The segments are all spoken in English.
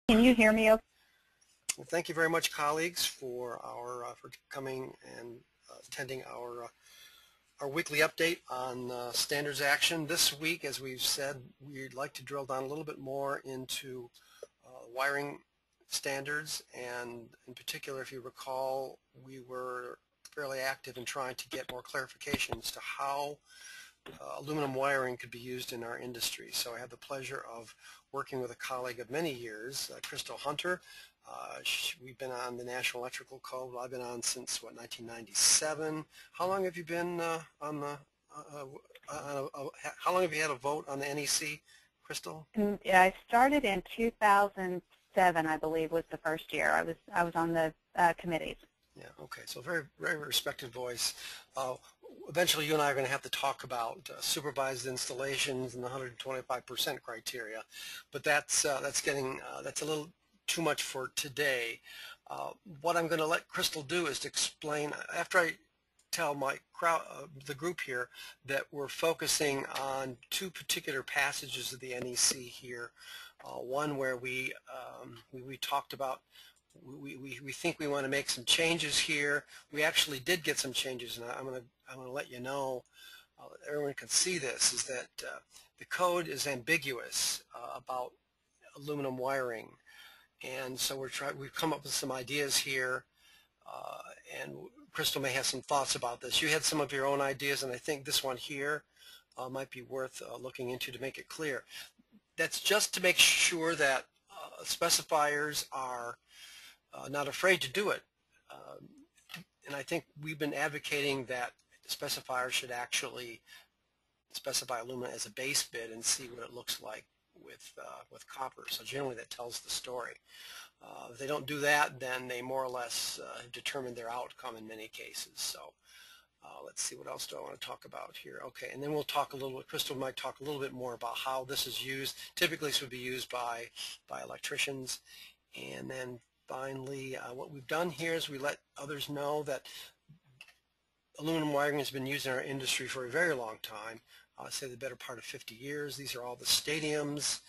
Can you hear me okay? Well, thank you very much, colleagues, for coming and attending our weekly update on standards action. This week, as we've said, we'd like to drill down a little bit more into wiring standards, and in particular, if you recall, we were fairly active in trying to get more clarifications to how aluminum wiring could be used in our industry. So I have the pleasure of working with a colleague of many years, Christel Hunter. We've been on the National Electrical Code. I've been on since, 1997. How long have you been on the, how long have you had a vote on the NEC, Christel? I started in 2007, I believe, was the first year. I was on the committees. Yeah, okay, so very, very respected voice. Eventually you and I are going to have to talk about supervised installations and the 125% criteria, but that's a little too much for today. What I'm going to let Christel do is to explain, after I tell my crowd, the group here, that we're focusing on two particular passages of the NEC here. One where we talked about we think we want to make some changes here. We actually did get some changes, and I'm going to let you know, everyone can see this, is that the code is ambiguous about aluminum wiring, and so we've come up with some ideas here, and Christel may have some thoughts about this. You had some of your own ideas, and I think this one here might be worth looking into to make it clear. That's just to make sure that specifiers are not afraid to do it, and I think we've been advocating that specifiers should actually specify aluminum as a base bid and see what it looks like with copper. So generally that tells the story. If they don't do that, then they more or less determine their outcome in many cases. So let's see, what else do I want to talk about here? Okay, and then we'll talk a little bit, Christel might talk a little bit more about how this is used. Typically this would be used by electricians. And then finally, what we've done here is we let others know that aluminum wiring has been used in our industry for a very long time. I'd say the better part of 50 years. These are all the stadiums,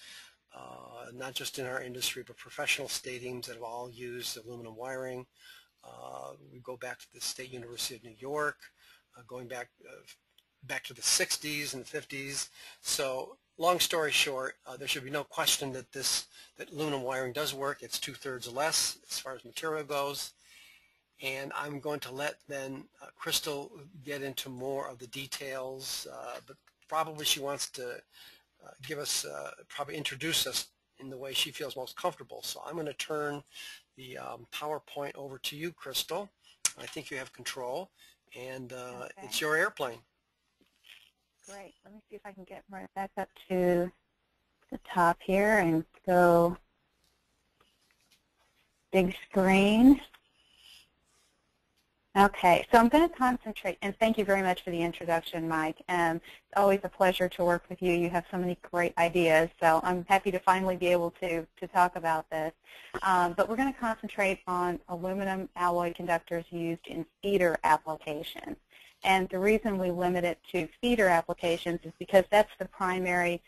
not just in our industry, but professional stadiums that have all used aluminum wiring. We go back to the State University of New York, going back to the 60s and the 50s. So long story short, there should be no question that that aluminum wiring does work. It's 2/3 or less as far as material goes. And I'm going to let then Christel get into more of the details, but probably she wants to give us, probably introduce us in the way she feels most comfortable. So I'm going to turn the PowerPoint over to you, Christel. I think you have control, and Okay. It's your airplane. Great. Let me see if I can get right back up to the top here and go big screen. Okay, so I'm going to concentrate, and thank you very much for the introduction, Mike. It's always a pleasure to work with you. You have so many great ideas, so I'm happy to finally be able to talk about this. But we're going to concentrate on aluminum alloy conductors used in feeder applications. And the reason we limit it to feeder applications is because that's the primary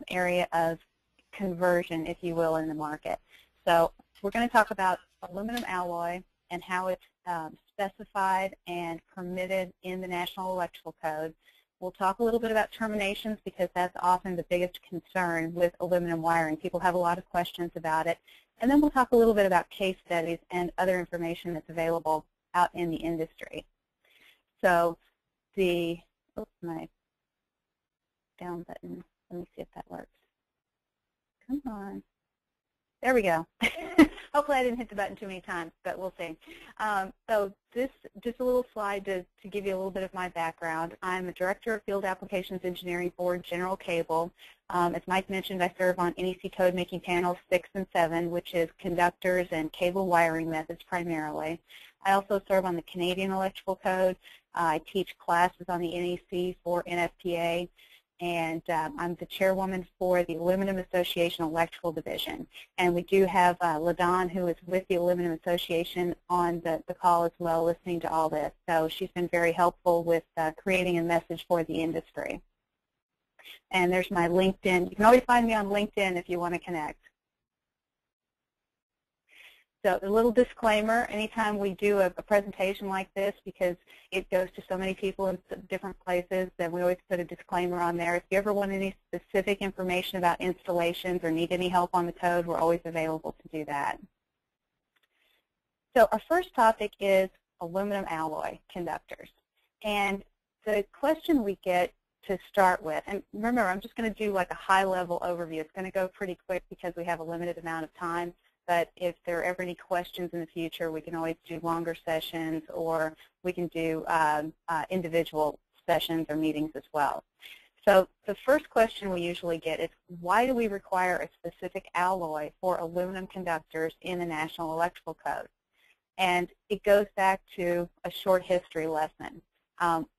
area of conversion, if you will, in the market. So we're going to talk about aluminum alloy and how it's specified and permitted in the National Electrical Code. We'll talk a little bit about terminations because that's often the biggest concern with aluminum wiring. People have a lot of questions about it. And then we'll talk a little bit about case studies and other information that's available out in the industry. So my down button, let me see if that works. Come on. There we go. Hopefully I didn't hit the button too many times, but we'll see. So this, just a little slide to give you a little bit of my background. I'm a Director of Field Applications Engineering for General Cable. As Mike mentioned, I serve on NEC Code Making Panels 6 and 7, which is conductors and cable wiring methods primarily. I also serve on the Canadian Electrical Code. I teach classes on the NEC for NFPA, and I'm the chairwoman for the Aluminum Association Electrical Division. And we do have Ladan, who is with the Aluminum Association, on the call as well, listening to all this. So she's been very helpful with creating a message for the industry. And there's my LinkedIn. You can always find me on LinkedIn if you want to connect. So a little disclaimer, anytime we do a presentation like this, because it goes to so many people in different places, then we always put a disclaimer on there. If you ever want any specific information about installations or need any help on the code, we're always available to do that. So our first topic is aluminum alloy conductors. And the question we get to start with, and remember, I'm just going to do like a high-level overview. It's going to go pretty quick because we have a limited amount of time. But if there are ever any questions in the future, we can always do longer sessions, or we can do individual sessions or meetings as well. So the first question we usually get is, why do we require a specific alloy for aluminum conductors in the National Electrical Code? And it goes back to a short history lesson.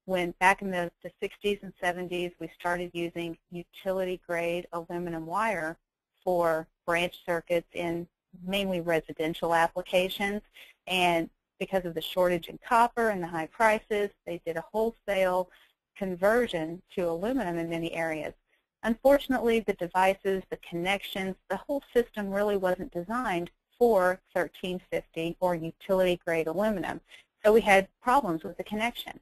When back in the 60s and 70s, we started using utility-grade aluminum wire for branch circuits in mainly residential applications, and because of the shortage in copper and the high prices, they did a wholesale conversion to aluminum in many areas. Unfortunately, the devices, the connections, the whole system really wasn't designed for 1350 or utility-grade aluminum, so we had problems with the connection.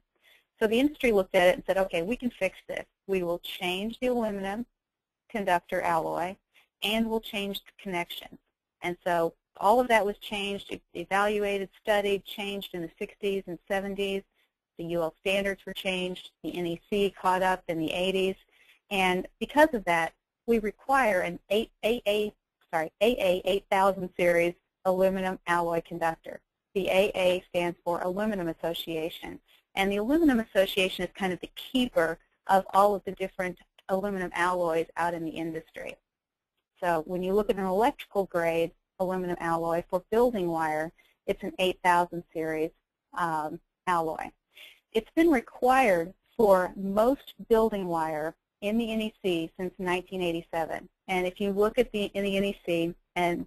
So the industry looked at it and said, okay, we can fix this. We will change the aluminum conductor alloy, and we'll change the connections. And so all of that was changed, evaluated, studied, changed in the 60s and 70s. The UL standards were changed. The NEC caught up in the 80s. And because of that, we require an AA 8000 series aluminum alloy conductor. The AA stands for Aluminum Association. And the Aluminum Association is kind of the keeper of all of the different aluminum alloys out in the industry. So when you look at an electrical grade aluminum alloy for building wire, it's an 8000 series alloy. It's been required for most building wire in the NEC since 1987. And if you look at in the NEC, and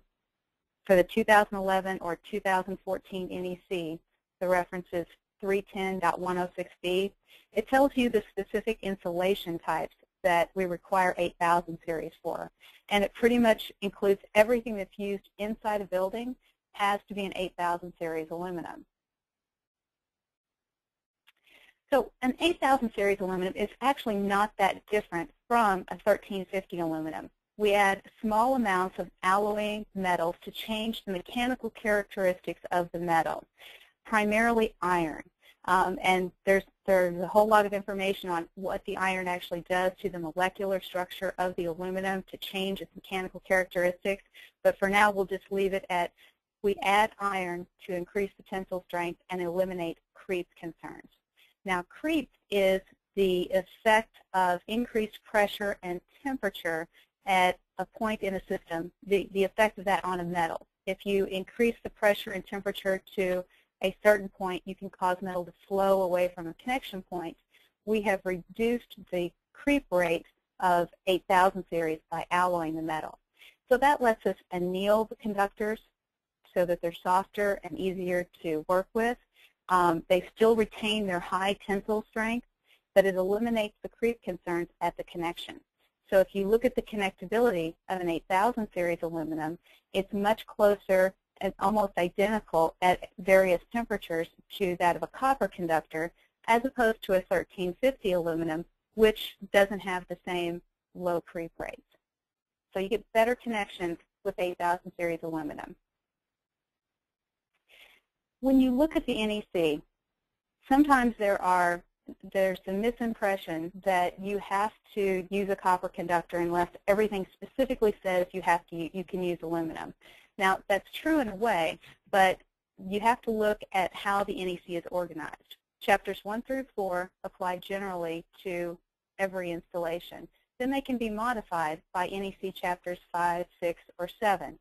for the 2011 or 2014 NEC, the reference is 310.106b, it tells you the specific insulation types that we require 8000 series for. And it pretty much includes everything that's used inside a building has to be an 8000 series aluminum. So an 8000 series aluminum is actually not that different from a 1350 aluminum. We add small amounts of alloying metals to change the mechanical characteristics of the metal, primarily iron. And there's a whole lot of information on what the iron actually does to the molecular structure of the aluminum to change its mechanical characteristics. But for now, we'll just leave it at we add iron to increase the tensile strength and eliminate creep concerns. Now, creep is the effect of increased pressure and temperature at a point in a system, the effect of that on a metal. If you increase the pressure and temperature to a certain point, you can cause metal to flow away from a connection point. We have reduced the creep rate of 8000 series by alloying the metal. So that lets us anneal the conductors so that they're softer and easier to work with. They still retain their high tensile strength, but it eliminates the creep concerns at the connection. So if you look at the connectability of an 8000 series aluminum, it's much closer and almost identical at various temperatures to that of a copper conductor, as opposed to a 1350 aluminum, which doesn't have the same low creep rates. So you get better connections with 8000 series aluminum. When you look at the NEC, sometimes there's a misimpression that you have to use a copper conductor unless everything specifically says you can use aluminum. Now, that's true in a way, but you have to look at how the NEC is organized. Chapters 1 through 4 apply generally to every installation. Then they can be modified by NEC chapters 5, 6, or 7.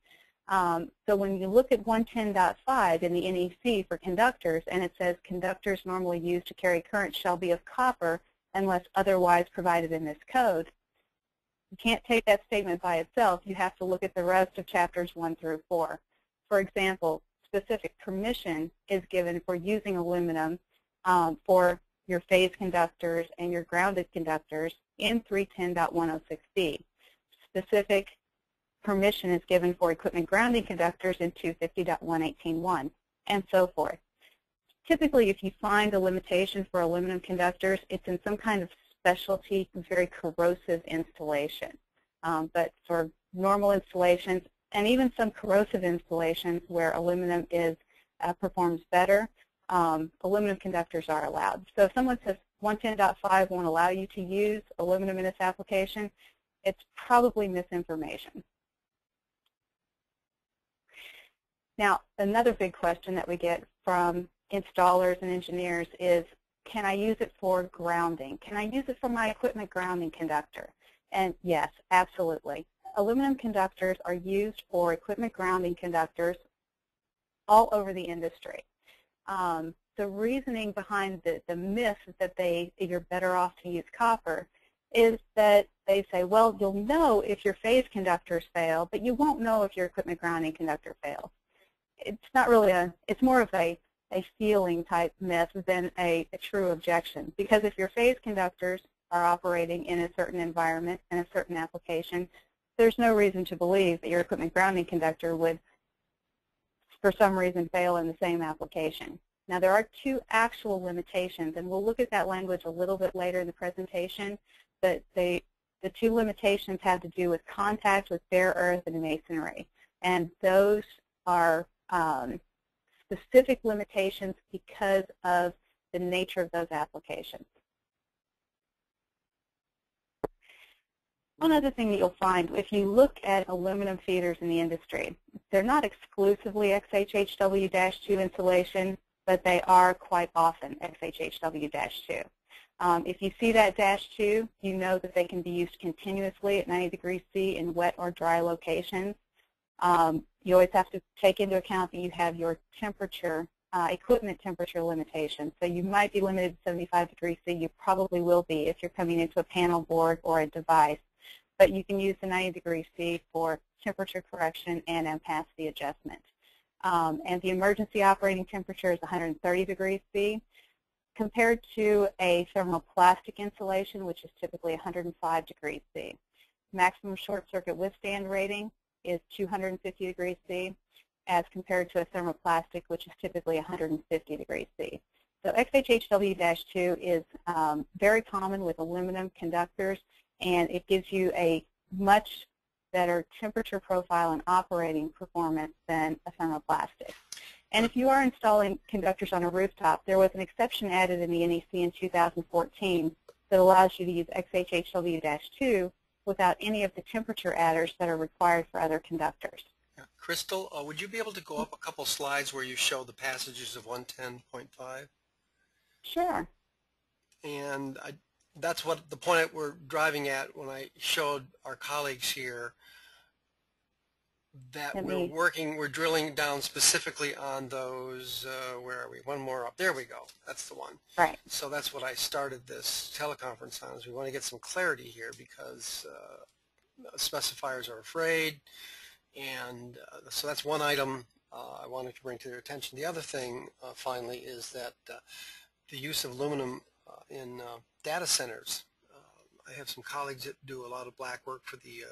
So when you look at 110.5 in the NEC for conductors, and it says conductors normally used to carry current shall be of copper unless otherwise provided in this code, you can't take that statement by itself. You have to look at the rest of chapters 1 through 4. For example, specific permission is given for using aluminum for your phase conductors and your grounded conductors in 310.106b. Specific permission is given for equipment grounding conductors in 250.118.1, and so forth. Typically, if you find a limitation for aluminum conductors, it's in some kind of specialty, very corrosive installation. But for normal installations, and even some corrosive installations where aluminum performs better, aluminum conductors are allowed. So if someone says 110.5 won't allow you to use aluminum in this application, it's probably misinformation. Now, another big question that we get from installers and engineers is, can I use it for grounding? Can I use it for my equipment grounding conductor? And yes, absolutely. Aluminum conductors are used for equipment grounding conductors all over the industry. The reasoning behind the myth that you're better off to use copper is that they say, well, you'll know if your phase conductors fail, but you won't know if your equipment grounding conductor fails. It's not really it's more of a feeling type myth than a true objection, because if your phase conductors are operating in a certain environment and a certain application, there's no reason to believe that your equipment grounding conductor would, for some reason, fail in the same application. Now, there are two actual limitations, and we'll look at that language a little bit later in the presentation, but the two limitations have to do with contact with bare earth and masonry, and those are specific limitations because of the nature of those applications. One other thing that you'll find, if you look at aluminum feeders in the industry, they're not exclusively XHHW-2 insulation, but they are quite often XHHW-2. If you see that -2, you know that they can be used continuously at 90 degrees C in wet or dry locations. You always have to take into account that you have your temperature, equipment temperature limitations. So you might be limited to 75 degrees C. You probably will be if you're coming into a panel board or a device. But you can use the 90 degrees C for temperature correction and ampacity adjustment. And the emergency operating temperature is 130 degrees C, compared to a thermoplastic insulation, which is typically 105 degrees C. Maximum short circuit withstand rating is 250 degrees C, as compared to a thermoplastic, which is typically 150 degrees C. So XHHW-2 is very common with aluminum conductors, and it gives you a much better temperature profile and operating performance than a thermoplastic. And if you are installing conductors on a rooftop, there was an exception added in the NEC in 2014 that allows you to use XHHW-2 without any of the temperature adders that are required for other conductors. Yeah. Christel, would you be able to go up a couple slides where you show the passages of 110.5? Sure. And that's what the point we're driving at when I showed our colleagues here that we're drilling down specifically on those, where are we? One more up. There we go. That's the one. Right. So that's what I started this teleconference on, is we want to get some clarity here because specifiers are afraid. And so that's one item I wanted to bring to their attention. The other thing, finally, is that the use of aluminum in data centers. I have some colleagues that do a lot of black work for the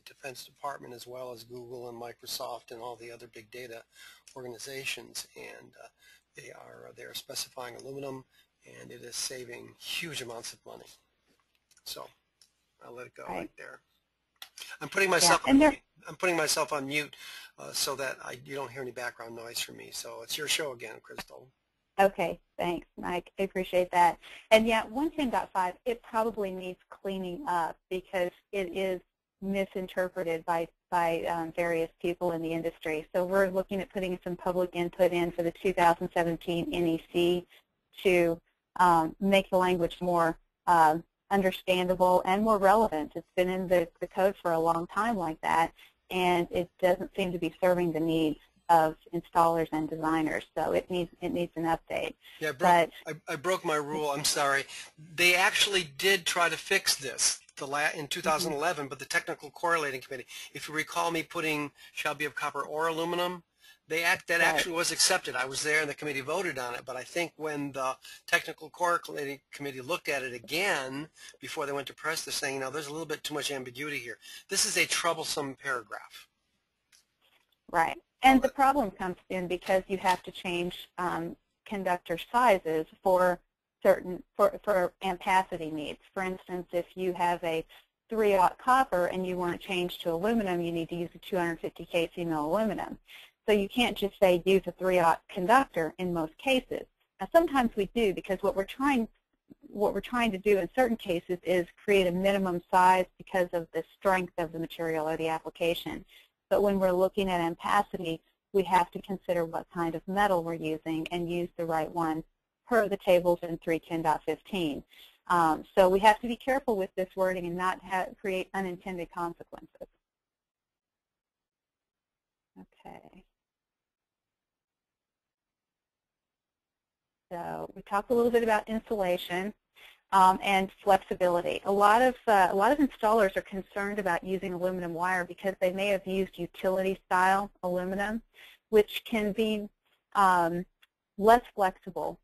Defense Department, as well as Google and Microsoft and all the other big data organizations, and they are specifying aluminum, and it is saving huge amounts of money. So I'll let it go right there. I'm putting myself on mute so that you don't hear any background noise from me. So it's your show again, Christel. Okay, thanks, Mike. I appreciate that. And yeah, 110.5, it probably needs cleaning up because it is misinterpreted by various people in the industry. So we're looking at putting some public input in for the 2017 NEC to make the language more understandable and more relevant. It's been in the code for a long time like that, and it doesn't seem to be serving the needs of installers and designers, so it needs an update. Yeah, I broke my rule. I'm sorry. They actually did try to fix this in 2011, but the Technical Correlating Committee, if you recall me putting shall be of copper or aluminum, That Right. actually was accepted. I was there and the committee voted on it, but I think when the technical core committee looked at it again before they went to press, they're saying, there's a little bit too much ambiguity here. This is a troublesome paragraph. Right. And the problem comes in because you have to change conductor sizes for for ampacity needs. For instance, if you have a 3/0 copper and you want to change to aluminum, you need to use a 250 kcmil aluminum. So you can't just say use a 3/0 conductor in most cases. Now sometimes we do, because what we're trying to do in certain cases is create a minimum size because of the strength of the material or the application. But when we're looking at ampacity, we have to consider what kind of metal we're using and use the right one per the tables in 310.15. So we have to be careful with this wording and not create unintended consequences. Okay. So we talked a little bit about insulation and flexibility. A lot of installers are concerned about using aluminum wire because they may have used utility-style aluminum, which can be less flexible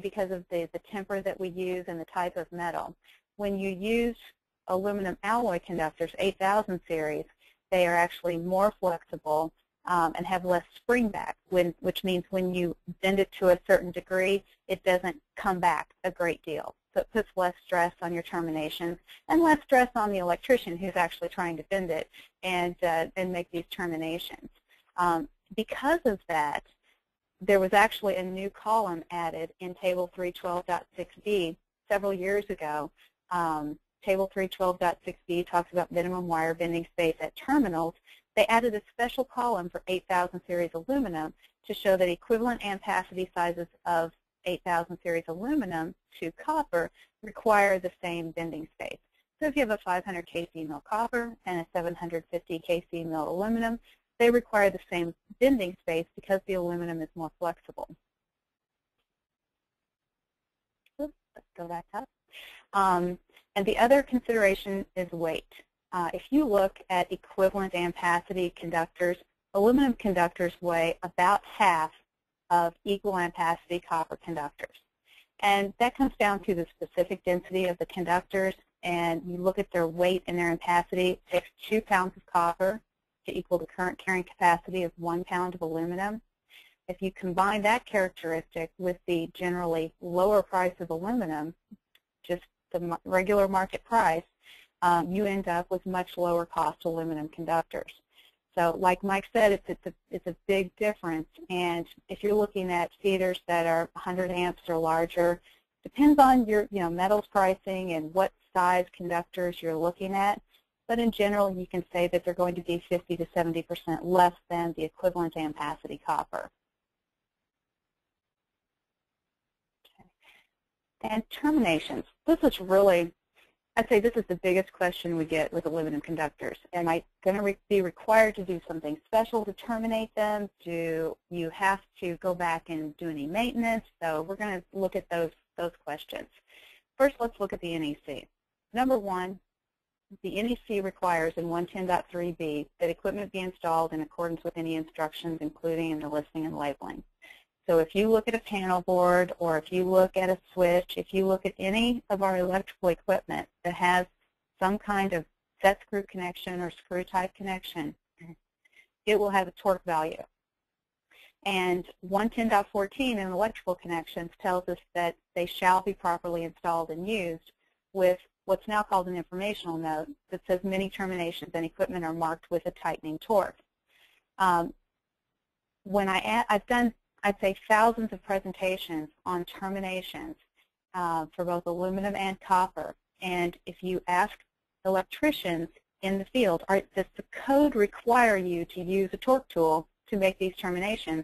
because of the temper that we use and the type of metal. When you use aluminum alloy conductors, 8000 series, they are actually more flexible and have less spring back, which means when you bend it to a certain degree, it doesn't come back a great deal. So it puts less stress on your terminations and less stress on the electrician who's actually trying to bend it and make these terminations. Because of that, there was actually a new column added in Table 312.6b several years ago. Table 312.6b talks about minimum wire bending space at terminals. They added a special column for 8000 series aluminum to show that equivalent ampacity sizes of 8000 series aluminum to copper require the same bending space. So if you have a 500 kcmil copper and a 750 kcmil aluminum, they require the same bending space because the aluminum is more flexible. Oops, let's go back up. And the other consideration is weight. If you look at equivalent ampacity conductors, aluminum conductors weigh about half of equal ampacity copper conductors. And that comes down to the specific density of the conductors, and you look at their weight and their ampacity. It takes 2 pounds of copper to equal the current carrying capacity of 1 pound of aluminum. If you combine that characteristic with the generally lower price of aluminum, just the regular market price, you end up with much lower cost aluminum conductors. So like Mike said, it's a big difference. And if you're looking at feeders that are 100 amps or larger, depends on your metals pricing and what size conductors you're looking at. But in general, you can say that they're going to be 50 to 70% less than the equivalent ampacity copper. Okay. And terminations. This is really, I'd say this is the biggest question we get with aluminum conductors. Am I going to be required to do something special to terminate them? Do you have to go back and do any maintenance? So we're going to look at those questions. First, let's look at the NEC. Number one, the NEC requires in 110.3b that equipment be installed in accordance with any instructions, including in the listing and labeling. So if you look at a panel board, or if you look at a switch, if you look at any of our electrical equipment that has some kind of set screw connection or screw type connection, it will have a torque value. And 110.14 in electrical connections tells us that they shall be properly installed and used with what's now called an informational note that says many terminations and equipment are marked with a tightening torque. When I've done, I'd say, thousands of presentations on terminations for both aluminum and copper. And if you ask electricians in the field, does the code require you to use a torque tool to make these terminations?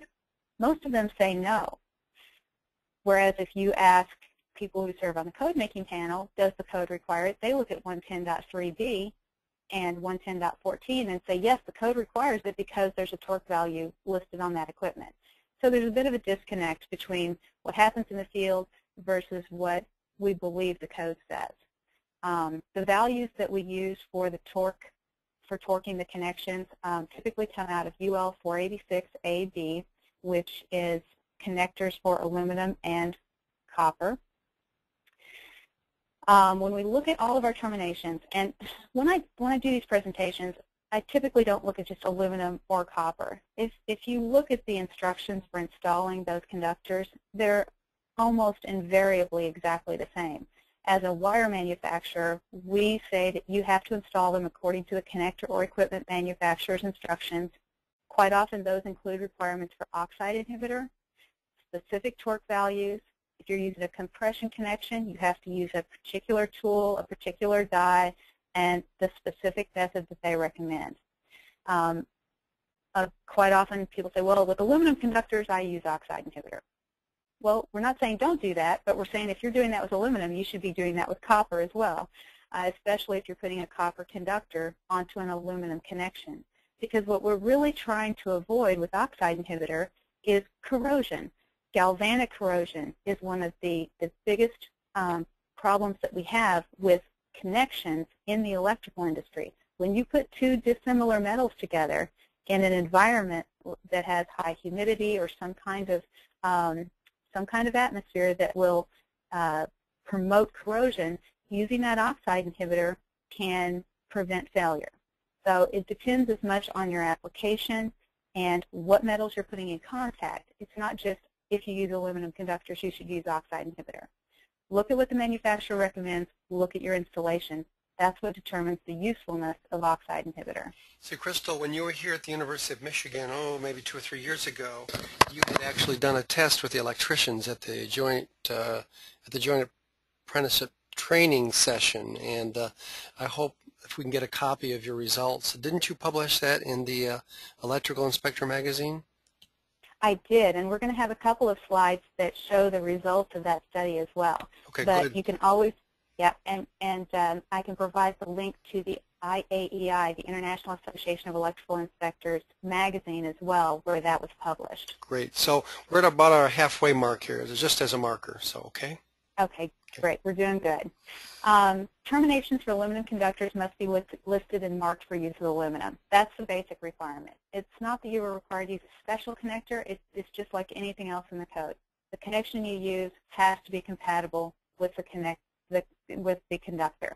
Most of them say no. Whereas if you ask people who serve on the code making panel, does the code require it? They look at 110.3b and 110.14 and say, yes, the code requires it because there's a torque value listed on that equipment. So there's a bit of a disconnect between what happens in the field versus what we believe the code says. The values that we use for the torque for torquing the connections typically come out of UL 486AB, which is connectors for aluminum and copper. When we look at all of our terminations, and when I do these presentations, I typically don't look at just aluminum or copper. If you look at the instructions for installing those conductors, they're almost invariably exactly the same. As a wire manufacturer, we say that you have to install them according to the connector or equipment manufacturer's instructions. Quite often those include requirements for oxide inhibitor, specific torque values. If you're using a compression connection, you have to use a particular tool, a particular die, and the specific method that they recommend. Quite often people say, well, with aluminum conductors, I use oxide inhibitor. Well, we're not saying don't do that, but we're saying if you're doing that with aluminum, you should be doing that with copper as well, especially if you're putting a copper conductor onto an aluminum connection. Because what we're really trying to avoid with oxide inhibitor is corrosion. Galvanic corrosion is one of the biggest problems that we have with connections in the electrical industry. When you put two dissimilar metals together in an environment that has high humidity or some kind of atmosphere that will promote corrosion, using that oxide inhibitor can prevent failure. So it depends as much on your application and what metals you're putting in contact. It's not just if you use aluminum conductors, you should use oxide inhibitor. Look at what the manufacturer recommends. Look at your installation. That's what determines the usefulness of oxide inhibitor. So, Christel, when you were here at the University of Michigan, maybe 2 or 3 years ago, you had actually done a test with the electricians at the joint apprenticeship training session, and I hope if we can get a copy of your results. Didn't you publish that in the Electrical Inspector magazine? I did, and we're going to have a couple of slides that show the results of that study as well. Okay, but good. You can always, yeah, and I can provide the link to the IAEI, the International Association of Electrical Inspectors magazine as well, where that was published. Great. So we're at about our halfway mark here, just as a marker. So okay. Okay, great. We're doing good. Terminations for aluminum conductors must be listed and marked for use with aluminum. That's the basic requirement. It's not that you are required to use a special connector. It's just like anything else in the code. The connection you use has to be compatible with the conductor.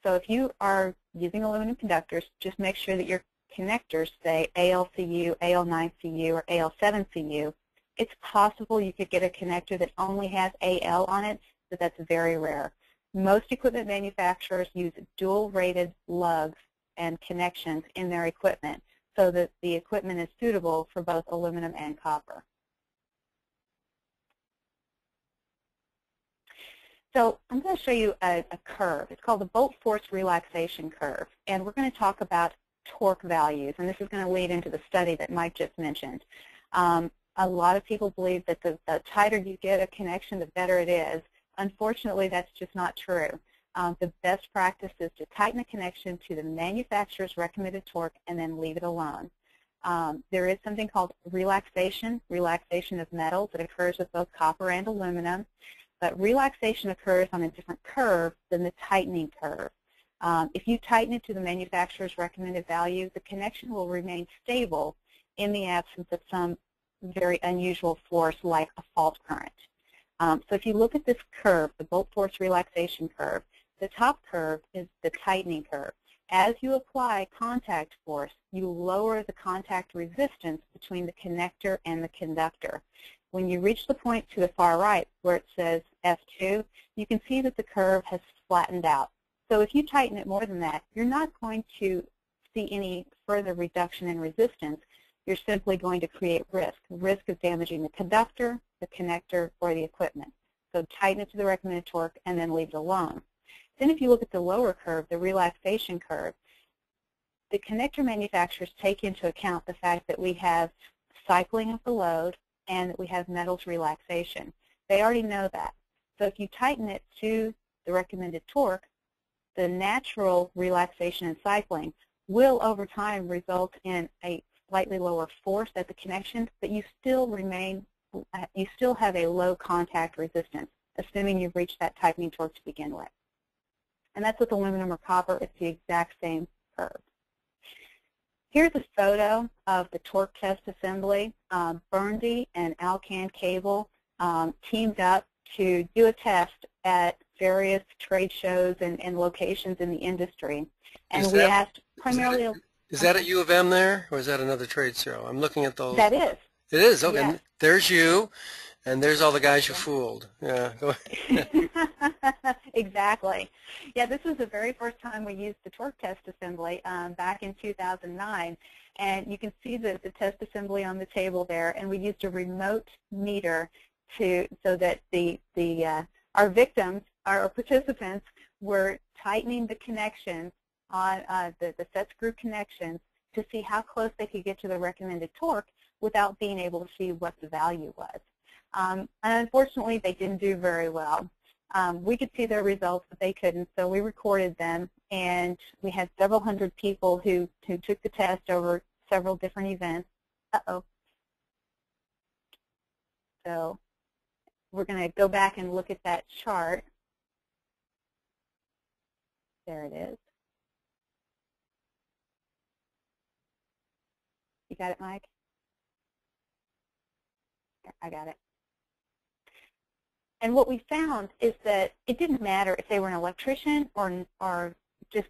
So if you are using aluminum conductors, just make sure that your connectors say ALCU, AL9CU, or AL7CU. It's possible you could get a connector that only has AL on it, but that's very rare. Most equipment manufacturers use dual-rated lugs and connections in their equipment so that the equipment is suitable for both aluminum and copper. So I'm going to show you a curve. It's called the bolt force relaxation curve, and we're going to talk about torque values, and this is going to lead into the study that Mike just mentioned. A lot of people believe that the tighter you get a connection, the better it is. Unfortunately, that's just not true. The best practice is to tighten the connection to the manufacturer's recommended torque and then leave it alone. There is something called relaxation of metals that occurs with both copper and aluminum, but relaxation occurs on a different curve than the tightening curve. If you tighten it to the manufacturer's recommended value, the connection will remain stable in the absence of some very unusual force like a fault current. So if you look at this curve, the bolt force relaxation curve, the top curve is the tightening curve. As you apply contact force, you lower the contact resistance between the connector and the conductor. When you reach the point to the far right where it says F2, you can see that the curve has flattened out. So if you tighten it more than that, you're not going to see any further reduction in resistance. You're simply going to create risk of damaging the conductor, the connector, or the equipment. So tighten it to the recommended torque and then leave it alone. Then if you look at the lower curve, the relaxation curve, the connector manufacturers take into account the fact that we have cycling of the load and that we have metals relaxation. They already know that. So if you tighten it to the recommended torque, the natural relaxation and cycling will over time result in a slightly lower force at the connection, but you still have a low contact resistance, assuming you've reached that tightening torque to begin with. And that's with aluminum or copper. It's the exact same curve. Here's a photo of the torque test assembly. Burndy and Alcan Cable teamed up to do a test at various trade shows and locations in the industry. And we asked primarily... Is that at U of M there, or is that another trade show? I'm looking at those. That is. It is, okay. Yes. There's you, and there's all the guys you fooled. Yeah, go ahead. Exactly. Yeah, this was the very first time we used the torque test assembly back in 2009. And you can see the test assembly on the table there, and we used a remote meter so that our victims, our participants, were tightening the connections on the set screw connections to see how close they could get to the recommended torque without being able to see what the value was. And unfortunately, they didn't do very well. We could see their results, but they couldn't, so we recorded them, and we had several hundred people who took the test over several different events. Uh-oh. So we're going to go back and look at that chart. There it is. You got it, Mike? I got it. And what we found is that it didn't matter if they were an electrician or just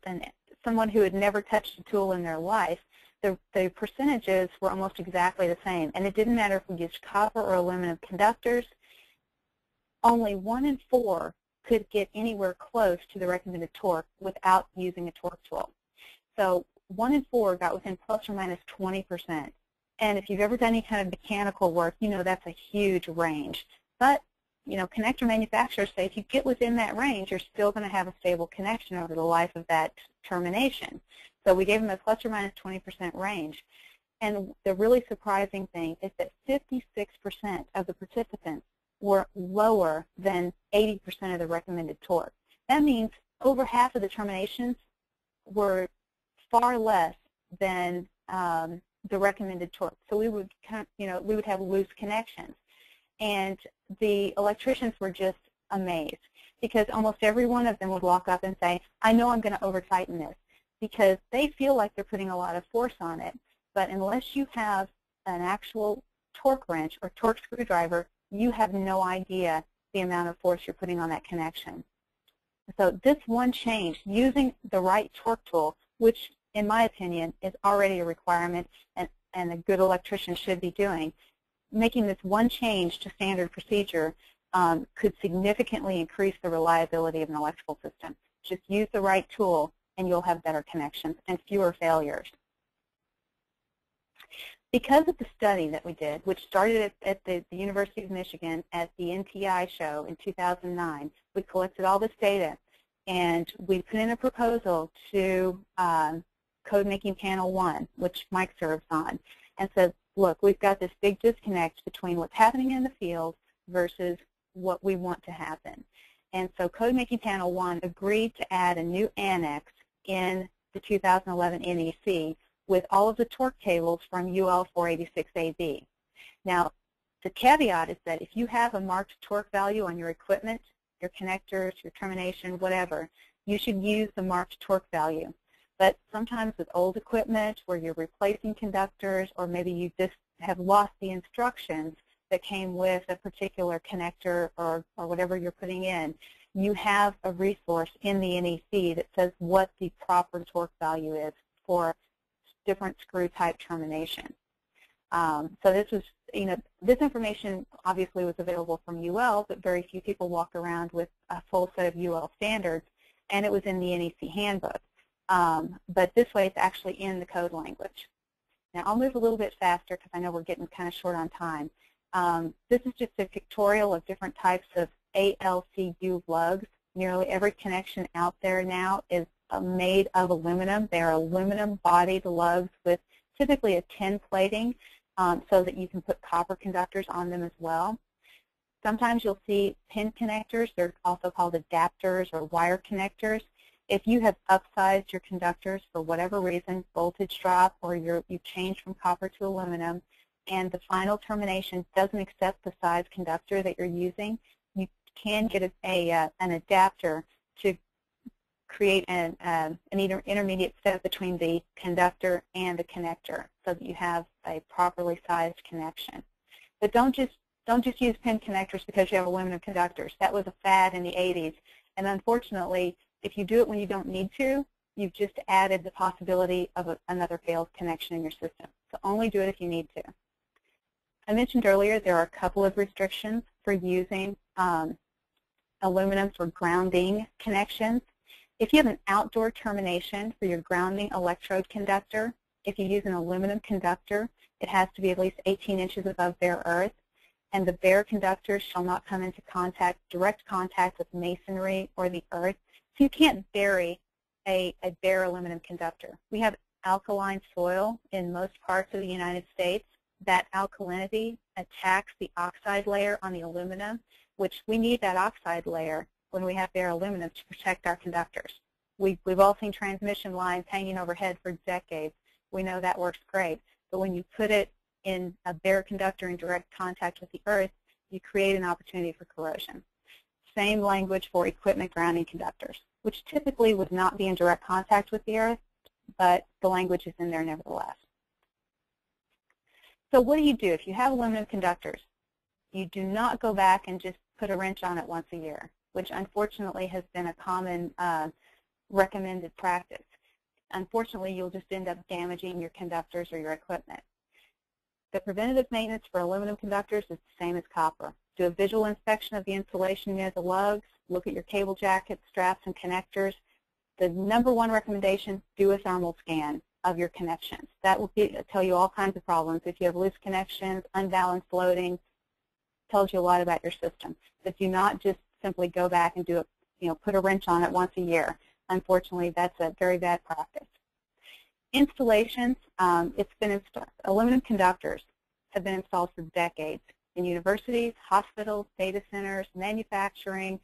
someone who had never touched a tool in their life. The percentages were almost exactly the same. And it didn't matter if we used copper or aluminum conductors. Only 1 in 4 could get anywhere close to the recommended torque without using a torque tool. So 1 in 4 got within plus or minus 20%. And if you've ever done any kind of mechanical work, you know that's a huge range. But you know, connector manufacturers say if you get within that range, you're still going to have a stable connection over the life of that termination. So we gave them a plus or minus 20% range. And the really surprising thing is that 56% of the participants were lower than 80% of the recommended torque. That means over half of the terminations were far less than the recommended torque. So we would, we would have loose connections. And the electricians were just amazed because almost every one of them would walk up and say, I know I'm going to over-tighten this, because they feel like they're putting a lot of force on it. But unless you have an actual torque wrench or torque screwdriver, you have no idea the amount of force you're putting on that connection. So this one change, using the right torque tool, which in my opinion is already a requirement and a good electrician should be doing, making this one change to standard procedure could significantly increase the reliability of an electrical system. Just use the right tool and you'll have better connections and fewer failures. Because of the study that we did, which started at the University of Michigan at the NTI show in 2009, we collected all this data and we put in a proposal to Code Making Panel 1, which Mike serves on, and said, look, we've got this big disconnect between what's happening in the field versus what we want to happen. And so Code Making Panel 1 agreed to add a new annex in the 2011 NEC with all of the torque tables from UL 486AB. Now, the caveat is that if you have a marked torque value on your equipment, your connectors, your termination, whatever, you should use the marked torque value. But sometimes with old equipment where you're replacing conductors, or maybe you just have lost the instructions that came with a particular connector or whatever you're putting in, you have a resource in the NEC that says what the proper torque value is for different screw type termination. So this was, this information obviously was available from UL, but very few people walk around with a full set of UL standards, and it was in the NEC handbook. But this way it's actually in the code language. Now I'll move a little bit faster because I know we're getting kind of short on time. This is just a pictorial of different types of ALCU lugs. Nearly every connection out there now is made of aluminum. They are aluminum-bodied lugs with typically a tin plating so that you can put copper conductors on them as well. Sometimes you'll see pin connectors. They're also called adapters or wire connectors. If you have upsized your conductors for whatever reason, voltage drop, or you've changed from copper to aluminum, and the final termination doesn't accept the size conductor that you're using, you can get an adapter to create an intermediate step between the conductor and the connector so that you have a properly sized connection. But don't just use pin connectors because you have aluminum conductors. That was a fad in the 80s. And unfortunately, if you do it when you don't need to, you've just added the possibility of another failed connection in your system. So only do it if you need to. I mentioned earlier there are a couple of restrictions for using aluminum for grounding connections. If you have an outdoor termination for your grounding electrode conductor, if you use an aluminum conductor, it has to be at least 18 inches above bare earth, and the bare conductor shall not come into direct contact with masonry or the earth. So you can't bury a bare aluminum conductor. We have alkaline soil in most parts of the United States. That alkalinity attacks the oxide layer on the aluminum, which we need that oxide layer when we have bare aluminum to protect our conductors. We've all seen transmission lines hanging overhead for decades. We know that works great. But when you put it in a bare conductor in direct contact with the earth, you create an opportunity for corrosion. Same language for equipment grounding conductors, which typically would not be in direct contact with the earth, but the language is in there nevertheless. So what do? If you have aluminum conductors, you do not go back and just put a wrench on it once a year, which unfortunately has been a common recommended practice. Unfortunately, you'll just end up damaging your conductors or your equipment. The preventative maintenance for aluminum conductors is the same as copper. Do a visual inspection of the insulation near the lugs, look at your cable jackets, straps, and connectors. The #1 recommendation, do a thermal scan of your connections. That will tell you all kinds of problems. If you have loose connections, unbalanced loading, tells you a lot about your system. But do not just simply go back and put a wrench on it once a year. Unfortunately, that's a very bad practice. Installations, aluminum conductors have been installed for decades in universities, hospitals, data centers, manufacturing,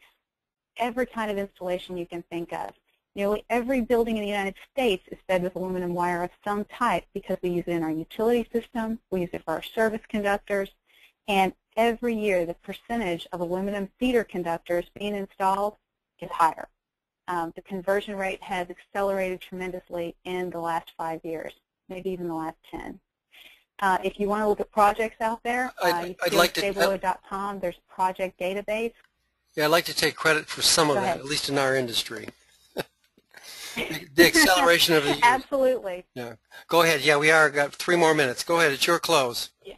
every kind of installation you can think of. Nearly every building in the United States is fed with aluminum wire of some type because we use it in our utility system, we use it for our service conductors, and every year the percentage of aluminum feeder conductors being installed is higher. The conversion rate has accelerated tremendously in the last 5 years, maybe even the last 10. If you want to look at projects out there, you can go to stableoil.com. There's a project database. Yeah, I'd like to take credit for some of that, at least in our industry. The acceleration of the years. Absolutely. Yeah. Go ahead. Yeah, we are. Got 3 more minutes. Go ahead. It's your close. Yeah.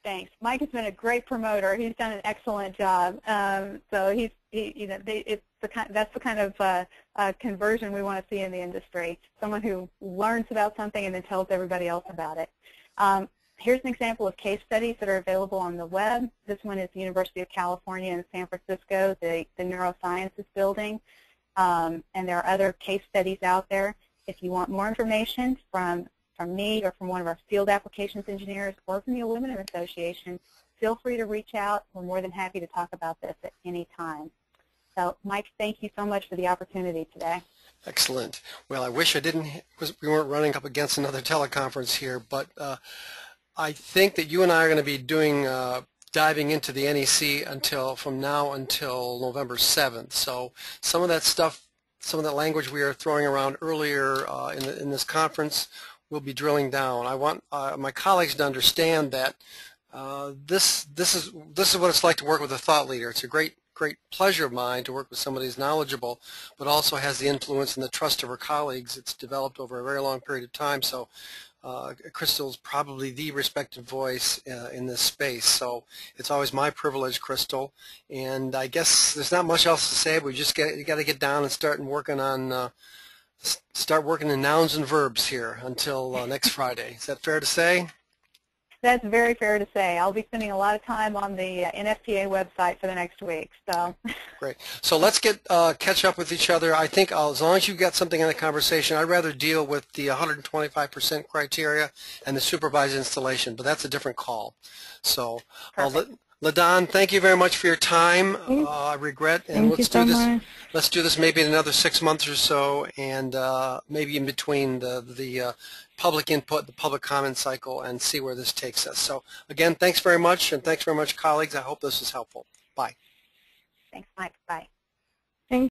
Thanks. Mike has been a great promoter. He's done an excellent job. So that's the kind of conversion we want to see in the industry. Someone who learns about something and then tells everybody else about it. Here's an example of case studies that are available on the web. This one is the University of California in San Francisco, the neurosciences building. And there are other case studies out there. If you want more information from me or from one of our field applications engineers or from the Aluminum Association, feel free to reach out. We're more than happy to talk about this at any time. So, Mike, thank you so much for the opportunity today. Excellent. Well, I wish we weren't running up against another teleconference here, but I think that you and I are going to be doing diving into the NEC from now until November 7th. So some of that stuff, some of that language we are throwing around earlier in this conference, we'll be drilling down. I want my colleagues to understand that this is what it's like to work with a thought leader. It's a great pleasure of mine to work with somebody who's knowledgeable, but also has the influence and the trust of her colleagues. It's developed over a very long period of time. So Christel's probably the respected voice in this space. So it's always my privilege, Christel. And I guess there's not much else to say. But you got to get down and start working in nouns and verbs here until next Friday. Is that fair to say? That's very fair to say. I'll be spending a lot of time on the NFPA website for the next week. So great. So let's catch up with each other. I think as long as you get something in the conversation, I'd rather deal with the 125% criteria and the supervised installation, but that's a different call. So Ladan, thank you very much for your time. I regret, and let's do this maybe in another 6 months or so, and maybe in between the public input, the public comment cycle, and see where this takes us. So again, thanks very much, and thanks very much, colleagues. I hope this is helpful. Bye. Thanks, Mike. Bye.